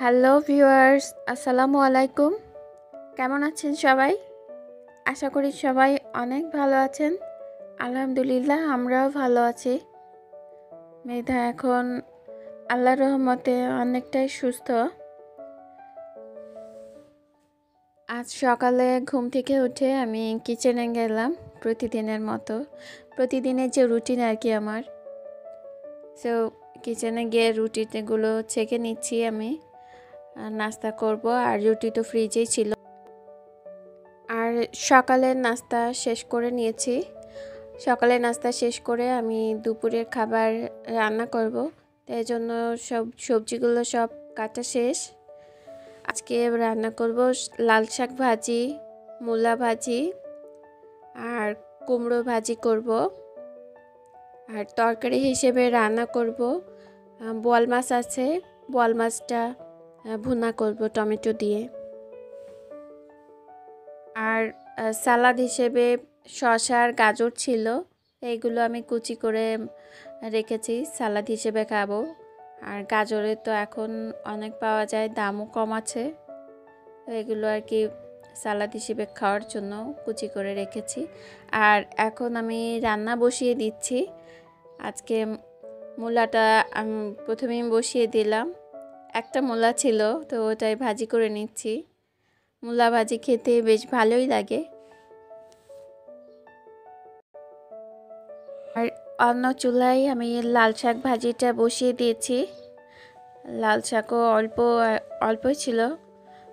Hello viewers, আসসালামু আলাইকুম। কেমন আছেন সবাই? আশা করি সবাই অনেক ভালো আছেন। আলহামদুলিল্লাহ আমরাও ভালো আছি। মেধা এখন আল্লাহর রহমতে অনেকটাই সুস্থ। আজ সকালে ঘুম থেকে উঠে আমি কিচেনে গেলাম প্রতিদিনের মতো। প্রতিদিনের যে রুটিন আর কি আমার। সো কিচেনে গিয়ে রুটিগুলো ছেঁকে নিচ্ছি আমি। নাস্তা করব, আর রুটি তো ফ্রিজেই ছিল। আর সকালের নাস্তা শেষ করে নিয়েছি। সকালের নাস্তা শেষ করে আমি দুপুরের খাবার রান্না করব। তাই জন্য সব সবজিগুলো সব কাটা শেষ। আজকে রান্না করব লাল শাক ভাজি, মূলা ভাজি আর কুমড়ো ভাজি করব। আর তরকারি হিসেবে রান্না করব বোয়াল মাছ আছে, বোয়াল মাছটা ভুনা করব টমেটো দিয়ে। আর সালাদ হিসেবে শসা আর গাজর ছিল, এইগুলো আমি কুচি করে রেখেছি, সালাদ হিসেবে খাবো। আর গাজরের তো এখন অনেক পাওয়া যায়, দামও কম আছে, তো এগুলো আর কি সালাদ হিসেবে খাওয়ার জন্য কুচি করে রেখেছি। আর এখন আমি রান্না বসিয়ে দিচ্ছি। আজকে মূলাটা আমি প্রথমেই বসিয়ে দিলাম। একটা মূলা ছিল, তো ওটাই ভাজি করে নিচ্ছি। মূলা ভাজি খেতে বেশ ভালোই লাগে। আর অন্য চুলায় আমি লাল শাক ভাজিটা বসিয়ে দিয়েছি। লাল শাকও অল্প অল্প ছিল,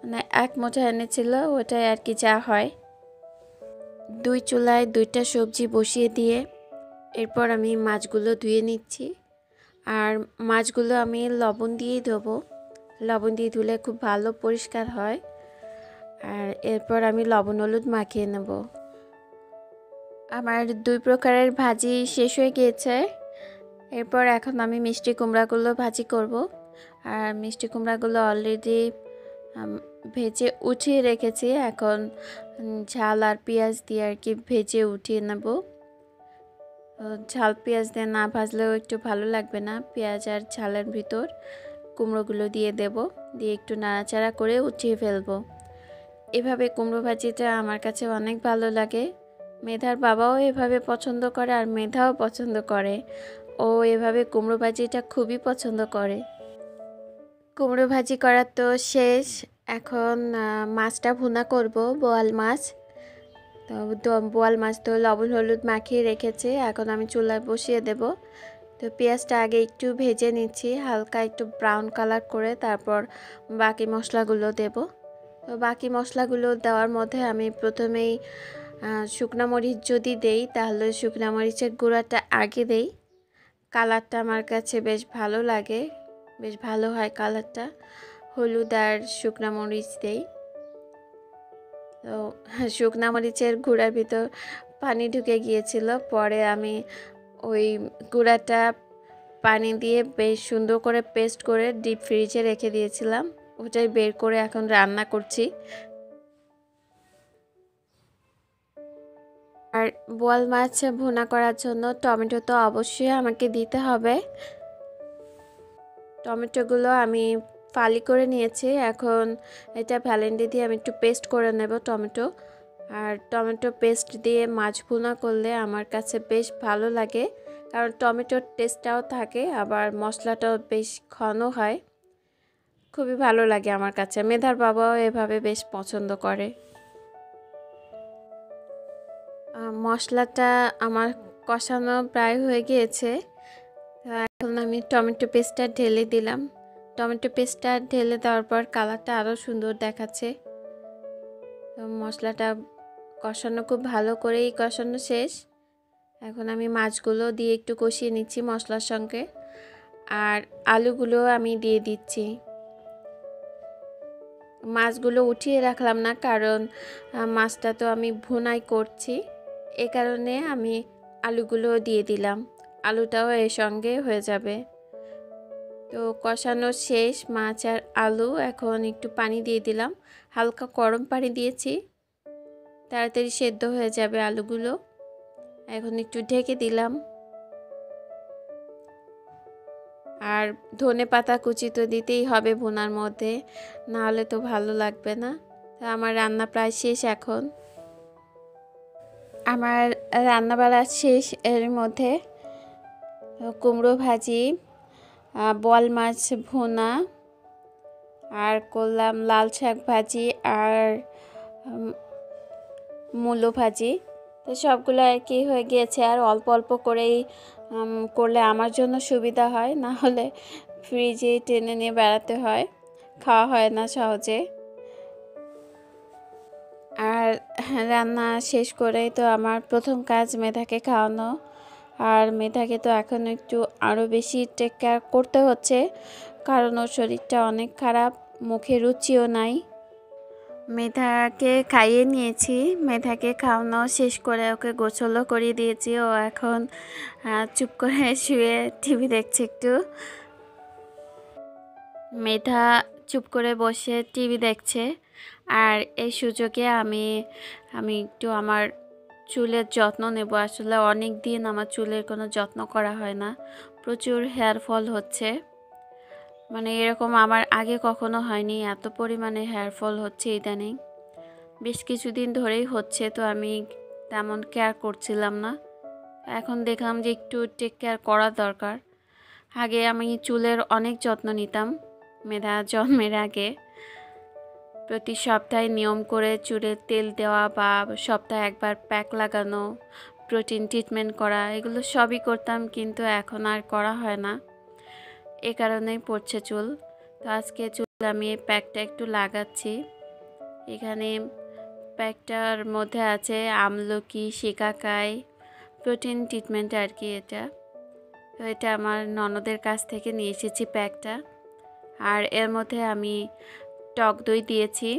মানে এক মুঠো এনেছিল, ওটাই আর কি যা হয়। দুই চুলায় দুইটা সবজি বসিয়ে দিয়ে এরপর আমি মাছগুলো ধুয়ে নিচ্ছি। আর মাছগুলো আমি লবণ দিয়েই ধোবো, লবণ দিয়ে ধুলে খুব ভালো পরিষ্কার হয়। আর এরপর আমি লবণ হলুদ মাখিয়ে নেব। আমার দুই প্রকারের ভাজি শেষ হয়ে গিয়েছে। এরপর এখন আমি মিষ্টি কুমড়াগুলো ভাজি করব। আর মিষ্টি কুমড়াগুলো অলরেডি ভেজে উঠিয়ে রেখেছি। এখন ঝাল আর পেঁয়াজ দিয়ে আর কি ভেজে উঠিয়ে নেব। ঝাল পেঁয়াজ দিয়ে না ভাজলেও একটু ভালো লাগবে না। পেঁয়াজ আর ঝালের ভিতর কুমড়োগুলো দিয়ে দেব, দিয়ে একটু নাড়াচাড়া করে উঠিয়ে ফেলবো। এভাবে কুমড়ো ভাজিটা আমার কাছে অনেক ভালো লাগে। মেধার বাবাও এভাবে পছন্দ করে, আর মেধাও পছন্দ করে। ও এভাবে কুমড়ো ভাজিটা খুবই পছন্দ করে। কুমড়ো ভাজি করা তো শেষ। এখন মাছটা ভুনা করব, বোয়াল মাছ। তো বোয়াল মাছ তো লবণ হলুদ মাখিয়ে রেখেছি, এখন আমি চুলায় বসিয়ে দেব। তো পেঁয়াজটা আগে একটু ভেজে নিচ্ছি, হালকা একটু ব্রাউন কালার করে, তারপর বাকি মশলাগুলো দেব। তো বাকি মশলাগুলো দেওয়ার মধ্যে আমি প্রথমেই শুকনো মরিচ যদি দেই, তাহলে শুকনো মরিচের গুঁড়াটা আগে দেই। কালারটা আমার কাছে বেশ ভালো লাগে, বেশ ভালো হয় কালারটা। হলুদ আর শুকনো মরিচ দেই। তো শুকনো মরিচের গুঁড়ার ভিতর পানি ঢুকে গিয়েছিল, পরে আমি ওই গুঁড়াটা পানি দিয়ে বেশ সুন্দর করে পেস্ট করে ডিপ ফ্রিজে রেখে দিয়েছিলাম। ওটাই বের করে এখন রান্না করছি। আর বোয়াল মাছ ভুনা করার জন্য টমেটো তো অবশ্যই আমাকে দিতে হবে। টমেটোগুলো আমি ফালি করে নিয়েছি, এখন এটা ভ্যালেন্ডি দিয়ে আমি একটু পেস্ট করে নেব টমেটো। আর টমেটো পেস্ট দিয়ে মাছ ভুনা করলে আমার কাছে বেশ ভালো লাগে, কারণ টমেটোর টেস্টটাও থাকে, আবার মশলাটাও বেশ ঘন হয়। খুবই ভালো লাগে আমার কাছে। মেধার বাবাও এভাবে বেশ পছন্দ করে। মশলাটা আমার কষানো প্রায় হয়ে গিয়েছে। এখন আমি টমেটো পেস্টটা ঢেলে দিলাম। টমেটো পেস্টটা ঢেলে দেওয়ার পর কালারটা আরও সুন্দর দেখাচ্ছে। মশলাটা কষানো খুব ভালো করেই কষানো শেষ। এখন আমি মাছগুলো দিয়ে একটু কষিয়ে নিচ্ছি মশলার সঙ্গে। আর আলুগুলো আমি দিয়ে দিচ্ছি। মাছগুলো উঠিয়ে রাখলাম না, কারণ মাছটা তো আমি ভুনাই করছি, এ কারণে আমি আলুগুলো দিয়ে দিলাম। আলুটাও এর সঙ্গে হয়ে যাবে। তো কষানো শেষ মাছ আর আলু। এখন একটু পানি দিয়ে দিলাম, হালকা গরম পানি দিয়েছি, তাড়াতাড়ি সেদ্ধ হয়ে যাবে আলুগুলো। এখন একটু ঢেকে দিলাম। আর ধনে পাতা কুচি তো দিতেই হবে ভুনার মধ্যে, না হলে তো ভালো লাগবে না। তো আমার রান্না প্রায় শেষ এখন। আমার রান্নাবাড়া শেষ। এর মধ্যে কুমড়ো ভাজি, বোয়াল মাছ ভুনা, আর করলাম লাল শাক ভাজি আর মূলো ভাজি। তো সবগুলো আর কি হয়ে গিয়েছে। আর অল্প অল্প করেই করলে আমার জন্য সুবিধা হয়, না হলে ফ্রিজে টেনে নিয়ে বেড়াতে হয়, খাওয়া হয় না সহজে। আর রান্না শেষ করেই তো আমার প্রথম কাজ মেধাকে খাওয়ানো। আর মেধাকে তো এখন একটু আরও বেশি টেক কেয়ার করতে হচ্ছে, কারণ ওর শরীরটা অনেক খারাপ, মুখে রুচিও নাই। মেধাকে খাইয়ে নিয়েছি, মেধাকে খাওয়ানো শেষ করে ওকে গোসলও করিয়ে দিয়েছি। ও এখন চুপ করে শুয়ে টিভি দেখছে একটু। মেধা চুপ করে বসে টিভি দেখছে। আর এই সুযোগে আমি একটু আমার চুলের যত্ন নেব। আসলে অনেক দিন আমার চুলের কোনো যত্ন করা হয় না, প্রচুর হেয়ার ফল হচ্ছে। মানে এরকম আমার আগে কখনো হয়নি, এত পরিমাণে হেয়ার ফল হচ্ছে ইদানিং। বেশ কিছুদিন ধরেই হচ্ছে, তো আমি তেমন কেয়ার করছিলাম না। এখন দেখলাম যে একটু টেক কেয়ার করা দরকার। আগে আমি চুলের অনেক যত্ন নিতাম মেধা জন্মের আগে। প্রতি সপ্তাহে নিয়ম করে চুলে তেল দেওয়া বা সপ্তাহে একবার প্যাক লাগানো, প্রোটিন ট্রিটমেন্ট করা, এগুলো সবই করতাম, কিন্তু এখন আর করা হয় না। এ কারণেই পড়ছে চুল। তো আজকে চুল আমি এই প্যাকটা একটু লাগাচ্ছি। এখানে প্যাকটার মধ্যে আছে আমলকি, শিকাকাই, প্রোটিন ট্রিটমেন্ট আর কি এটা। তো এটা আমার ননদের কাছ থেকে নিয়ে এসেছি প্যাকটা। আর এর মধ্যে আমি টক দই দিয়েছি,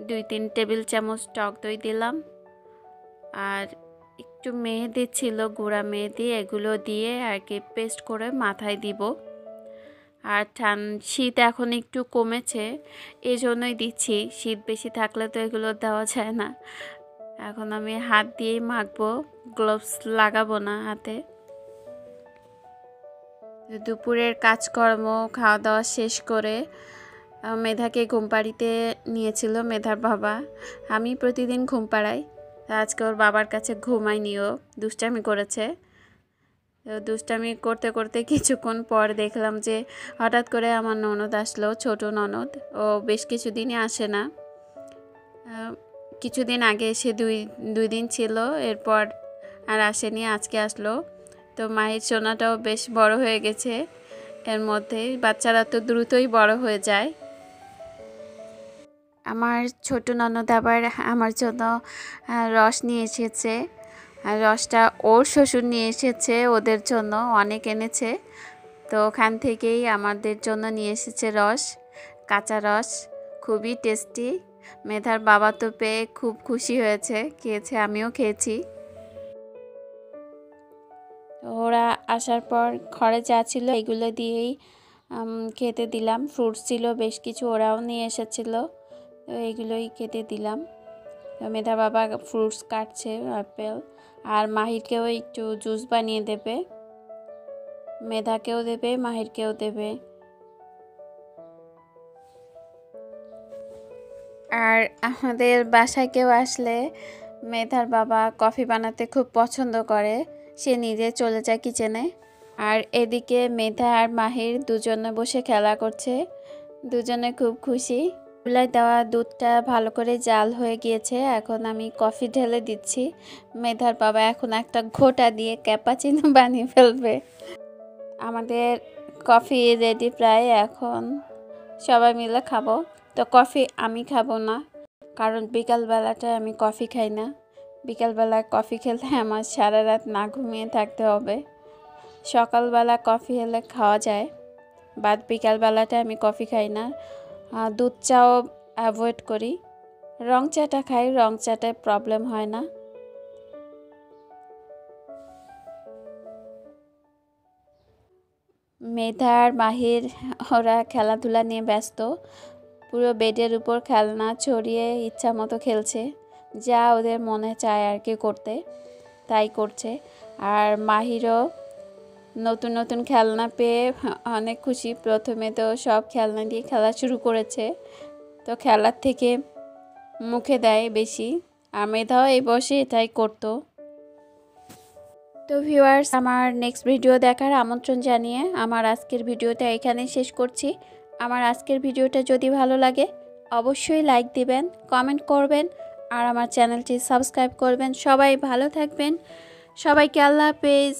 2-3 টেবিল চামচ টক দই দিলাম। আর একটু মেহেদি ছিল, গুঁড়া মেহেদি, এগুলো দিয়ে আর কি পেস্ট করে মাথায় দিব। আর শীত এখন একটু কমেছে, এই জন্যই দিচ্ছি। শীত বেশি থাকলে তো এগুলো দেওয়া যায় না। এখন আমি হাত দিয়েই মাখবো, গ্লোভস লাগাবো না হাতে। দুপুরের কাজকর্ম খাওয়া দাওয়া শেষ করে মেধাকে ঘুম পাড়িতে নিয়েছিল মেধার বাবা। আমি প্রতিদিন ঘুম পাড়াই, আজকে ওর বাবার কাছে ঘুমায়নিও, দুষ্টামি করেছে। তো দুষ্টামি করতে করতে কিছুক্ষণ পর দেখলাম যে হঠাৎ করে আমার ননদ আসলো, ছোট ননদ। ও বেশ কিছুদিনই আসে না, কিছুদিন আগে এসে দুই দিন ছিল, এরপর আর আসেনি, আজকে আসলো। তো মায়ের সোনাটাও বেশ বড় হয়ে গেছে। এর মধ্যে বাচ্চারা তো দ্রুতই বড় হয়ে যায়। আমার ছোট ননদ আবার আমার জন্য রস নিয়ে এসেছে। আর রসটা ওর শ্বশুর নিয়ে এসেছে, ওদের জন্য অনেক এনেছে। তো ওখান থেকেই আমাদের জন্য নিয়ে এসেছে রস, কাঁচা রস, খুবই টেস্টি। মেধার বাবা তো পেয়ে খুব খুশি হয়েছে, খেয়েছে, আমিও খেয়েছি। ওরা আসার পর ঘরে যা ছিল এগুলো দিয়েই খেতে দিলাম। ফ্রুটস ছিল বেশ কিছু, ওরাও নিয়ে এসেছিল, তো এগুলোই খেতে দিলাম। মেধা বাবা ফ্রুটস কাটছে, আপেল। আর মাহিরকেও একটু জুস বানিয়ে দেবে, মেধাকেও দেবে, মাহিরকেও দেবে। আর আমাদের বাসায় কেউ আসলে মেধার বাবা কফি বানাতে খুব পছন্দ করে, সে নিজে চলে যায় কিচেনে। আর এদিকে মেধা আর মাহির দুজনে বসে খেলা করছে, দুজনে খুব খুশি। চুলায় দেওয়া দুধটা ভালো করে জাল হয়ে গিয়েছে, এখন আমি কফি ঢেলে দিচ্ছি। মেধার বাবা এখন একটা ঘোঁটা দিয়ে ক্যাপাচিনো বানিয়ে ফেলবে। আমাদের কফি রেডি প্রায়, এখন সবাই মিলে খাবো। তো কফি আমি খাবো না, কারণ বিকালবেলাটায় আমি কফি খাই না। বিকালবেলা কফি খেলে আমার সারা রাত না ঘুমিয়ে থাকতে হবে। সকালবেলা কফি হলে খাওয়া যায়, বাট বিকালবেলাটা আমি কফি খাই না। দুধ চাও অ্যাভয়েড করি, রং চাটা খাই, রং চাটায় প্রবলেম হয় না। মেধা আর মাহির ওরা খেলাধুলা নিয়ে ব্যস্ত, পুরো বেডের উপর খেলনা ছড়িয়ে ইচ্ছা মতো খেলছে, যা ওদের মনে চায় আর কি করতে তাই করছে। আর মাহিরও নতুন নতুন খেলনা পেয়ে অনেক খুশি। প্রথমে তো সব খেলনা দিয়ে খেলা শুরু করেছে, তো খেলার থেকে মুখে দেয় বেশি, আর মেধাও এই বয়সে এটাই করতো। তো ভিউয়ার্স, আমার নেক্সট ভিডিও দেখার আমন্ত্রণ জানিয়ে আমার আজকের ভিডিওটা এখানেই শেষ করছি। আমার আজকের ভিডিওটা যদি ভালো লাগে অবশ্যই লাইক দিবেন, কমেন্ট করবেন আর আমার চ্যানেলটি সাবস্ক্রাইব করবেন। সবাই ভালো থাকবেন, সবাইকে আল্লাহ হাফেজ।